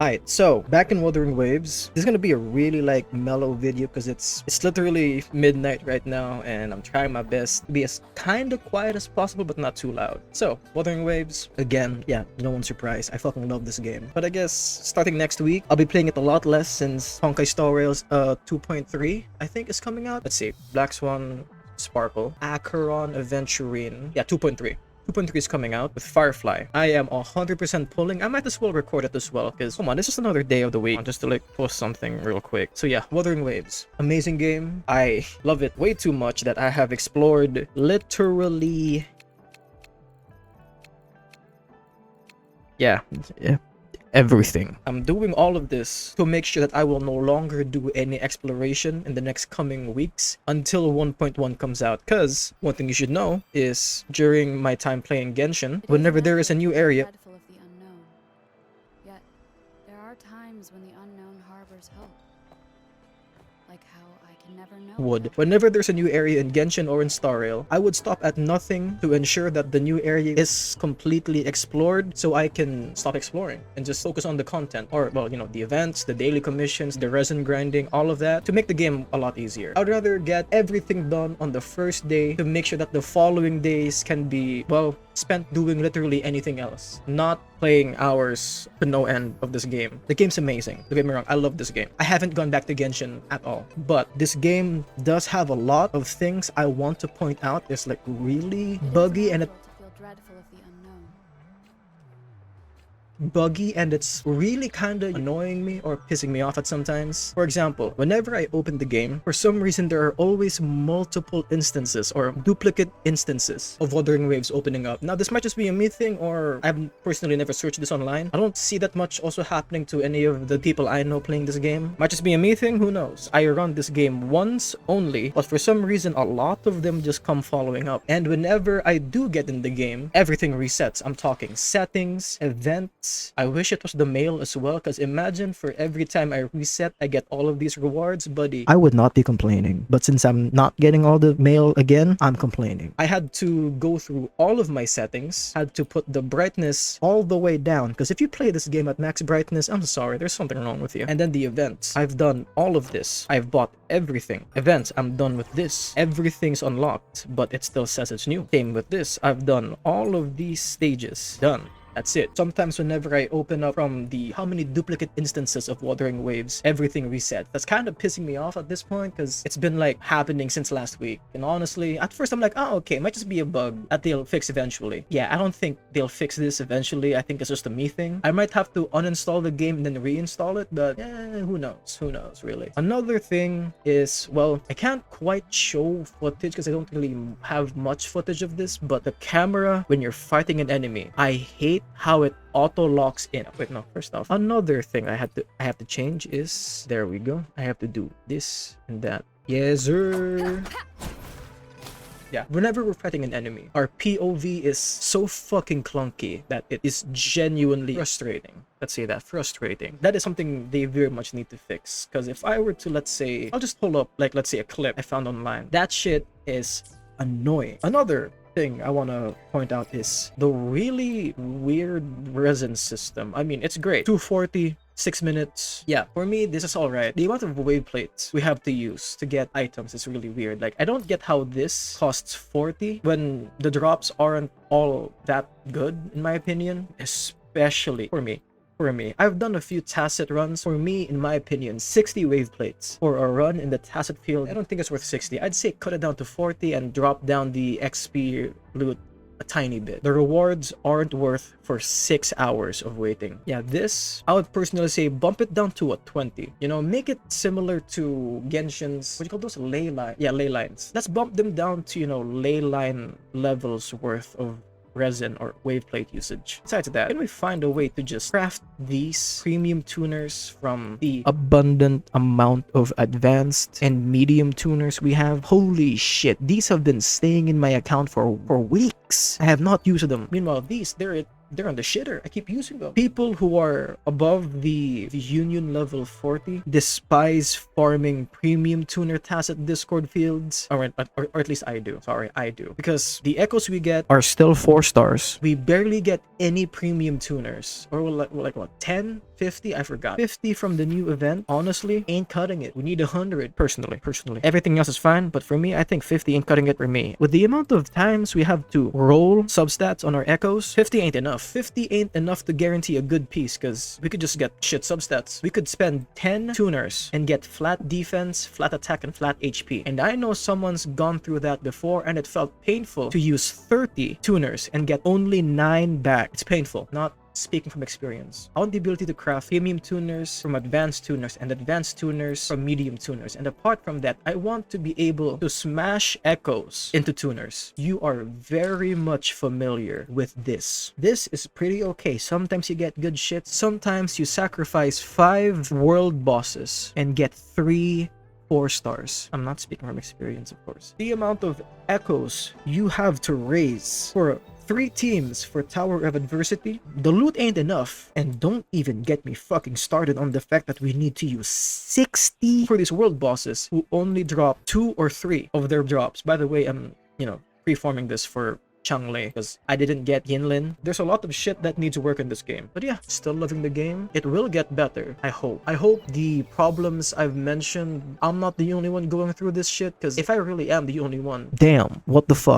Alright, so back in Wuthering Waves. This is gonna be a really mellow video because it's literally midnight right now, and I'm trying my best to be as kind of quiet as possible but not too loud. So Wuthering Waves again. Yeah, no one's surprised. I fucking love this game. But I guess starting next week, I'll be playing it a lot less since Honkai Star Rails 2.3 I think is coming out. Let's see, Black Swan, Sparkle, Acheron, Aventurine. Yeah, 2.3. 2.3 is coming out with Firefly. I am 100% pulling. I might as well record it as well because, come on, this is another day of the week. Just to post something real quick. So yeah, Wuthering Waves. Amazing game. I love it way too much that I have explored literally... Yeah. Everything. I'm doing all of this to make sure that I will no longer do any exploration in the next coming weeks until 1.1 comes out, because one thing you should know is during my time playing Genshin, whenever there is a new area, dreadful of the unknown. Yet there are times when the unknown harbors hope. Like how I can never know. whenever there's a new area in Genshin or in Star Rail, I would stop at nothing to ensure that the new area is completely explored so I can stop exploring and just focus on the content, or well, the events, the daily commissions, the resin grinding, all of that, to make the game a lot easier. I'd rather get everything done on the first day to make sure that the following days can be, well, spent doing literally anything else, not playing hours to no end of this game. The game's amazing. Don't get me wrong, I love this game. I haven't gone back to Genshin at all, but this game does have a lot of things I want to point out. It's really buggy, and it's really kind of annoying me or pissing me off at sometimes. For example, whenever I open the game, for some reason there are always multiple instances or duplicate instances of Wuthering Waves opening up. Now this might just be a me thing, or I've personally never searched this online. I don't see that much also happening to any of the people I know playing this game. Might just be a me thing, who knows. I run this game once only, but for some reason a lot of them just come following up. And whenever I do get in the game, everything resets. I'm talking settings, events. I wish it was the mail as well, because imagine for every time I reset, I get all of these rewards, buddy. I would not be complaining. But since I'm not getting all the mail again, I'm complaining. I had to go through all of my settings, had to put the brightness all the way down, because if you play this game at max brightness, I'm sorry, there's something wrong with you. And then the events. I've done all of this. I've bought everything. Events, I'm done with this. Everything's unlocked, but it still says it's new. Same with this. I've done all of these stages. Done. That's it. Sometimes whenever I open up from the how many duplicate instances of Wuthering Waves, everything resets. That's kind of pissing me off at this point, because it's been happening since last week. And honestly, at first I'm like, oh, okay, it might just be a bug that they'll fix eventually. Yeah, I don't think they'll fix this eventually. I think it's just a me thing. I might have to uninstall the game and then reinstall it, but who knows? Who knows, really? Another thing is, well, I can't quite show footage because I don't really have much footage of this, but the camera when you're fighting an enemy, I hate how it auto locks in. Wait, no, first off, another thing I have to change is, there we go, I have to do this and that. Yes sir. Yeah, whenever we're fighting an enemy, our POV is so fucking clunky that it is genuinely frustrating. Let's say that, frustrating. That is something they very much need to fix, because if I were to, let's say, I'll just pull up let's say a clip I found online, that shit is annoying. Another thing I want to point out is the really weird resin system. I mean, it's great. 240, 6 minutes. Yeah, for me, this is all right. The amount of wave plates we have to use to get items is really weird. I don't get how this costs 40 when the drops aren't all that good, in my opinion, especially for me. I've done a few tacit runs. For me, in my opinion, 60 wave plates for a run in the tacit field, I don't think it's worth 60. I'd say cut it down to 40 and drop down the XP loot a tiny bit. The rewards aren't worth for 6 hours of waiting. Yeah, this, I would personally say bump it down to a 20. Make it similar to Genshin's, what do you call those? Ley line? Yeah, ley lines. Let's bump them down to, ley line levels worth of resin or wave plate usage. Besides that, can we find a way to just craft these premium tuners from the abundant amount of advanced and medium tuners we have? Holy shit, these have been staying in my account for weeks. I have not used them. Meanwhile, these, they're on the shitter. I keep using them. People who are above the union level 40 despise farming premium tuner tacit Discord fields, or at least I do. Sorry, I do, because the echoes we get are still 4 stars. We barely get any premium tuners, or like what, 10, 50, I forgot. 50 from the new event, honestly, ain't cutting it. We need 100, personally. Everything else is fine, but for me, I think 50 ain't cutting it for me. With the amount of times we have to roll substats on our echoes, 50 ain't enough. 50 ain't enough to guarantee a good piece, because we could just get shit substats. We could spend 10 tuners and get flat defense, flat attack, and flat HP. And I know someone's gone through that before, and it felt painful to use 30 tuners and get only 9 back. It's painful, not speaking from experience. I want the ability to craft premium tuners from advanced tuners and advanced tuners from medium tuners. And apart from that, I want to be able to smash echoes into tuners. You are very much familiar with this. This is pretty okay. Sometimes you get good shit. Sometimes you sacrifice 5 world bosses and get 3 4 stars. I'm not speaking from experience, of course. The amount of echoes you have to raise for 3 teams for Tower of Adversity, the loot ain't enough. And don't even get me fucking started on the fact that we need to use 60 for these world bosses who only drop 2 or 3 of their drops. By the way, I'm, preforming this for Changlei because I didn't get Yinlin. There's a lot of shit that needs work in this game. But yeah, still loving the game. It will get better, I hope. I hope the problems I've mentioned, I'm not the only one going through this shit, because if I really am the only one, damn, what the fuck?